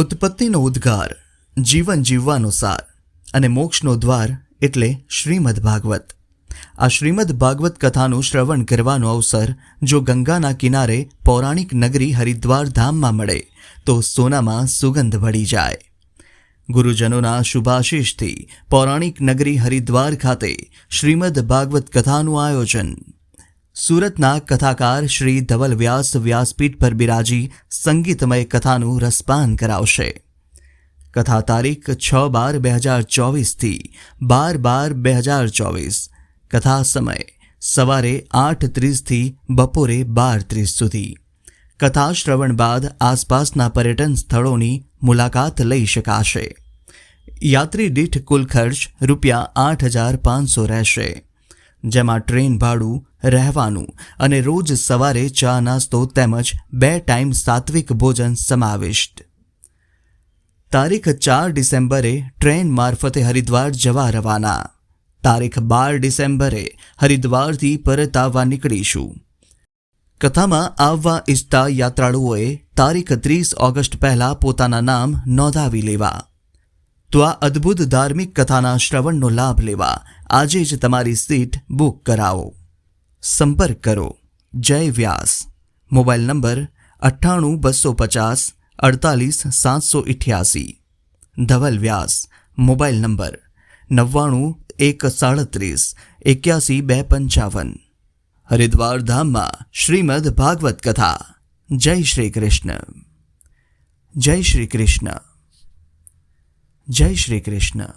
ઉત્પત્તિનો ઉદ્ગાર, જીવન જીવવાનો સાર અને મોક્ષનો દ્વાર એટલે શ્રીમદ ભાગવત. આ શ્રીમદ ભાગવત કથાનું શ્રવણ કરવાનો અવસર જો ગંગાના કિનારે પૌરાણિક નગરી હરિદ્વાર ધામમાં મળે તો સોનામાં સુગંધ ભળી જાય. ગુરુજનોના શુભાશીષથી પૌરાણિક નગરી હરિદ્વાર ખાતે શ્રીમદ ભાગવત કથાનું આયોજન. સુરતના કથાકાર શ્રી ધવલ વ્યાસ વ્યાસપીઠ પર બિરાજી સંગીતમય કથાનું રસપાન કરાવશે. કથા તારીખ 6/12/2024 થી 12/12/2024. કથા સમય સવારે 8:30 થી બપોરે 12:30 સુધી. કથા શ્રવણ બાદ આસપાસના પર્યટન સ્થળોની મુલાકાત લઈ શકાશે. યાત્રી દીઠ કુલ ખર્ચ ₹8,500 રહેશે, જેમાં ટ્રેન ભાડું, રહેવાનું અને રોજ સવારે ચા નાસ્તો તેમજ 2 ટાઈમ સાત્વિક ભોજન સમાવિષ્ટ. તારીખ 4 ડિસેમ્બરે ટ્રેન મારફતે હરિદ્વાર જવા રવાના. તારીખ 12 ડિસેમ્બરે હરિદ્વારથી પરત આવવા નીકળીશું. કથામાં આવવા ઈચ્છતા યાત્રાળુઓએ તારીખ 30 ઓગસ્ટ પહેલાં પોતાના નામ નોંધાવી લેવા. તો આ અદ્ભુત ધાર્મિક કથાના શ્રવણનો લાભ લેવા આજે જ તમારી સીટ બુક કરાવો. સંપર્ક કરો Jay Vyas. Mobile number 98 250 48 788. Dhaval Vyas. Mobile number 99 137 81 255. Haridwar ધામમાં શ્રીમદ ભાગવત કથા. જય શ્રી કૃષ્ણ. જય શ્રી કૃષ્ણ. જય શ્રી કૃષ્ણ.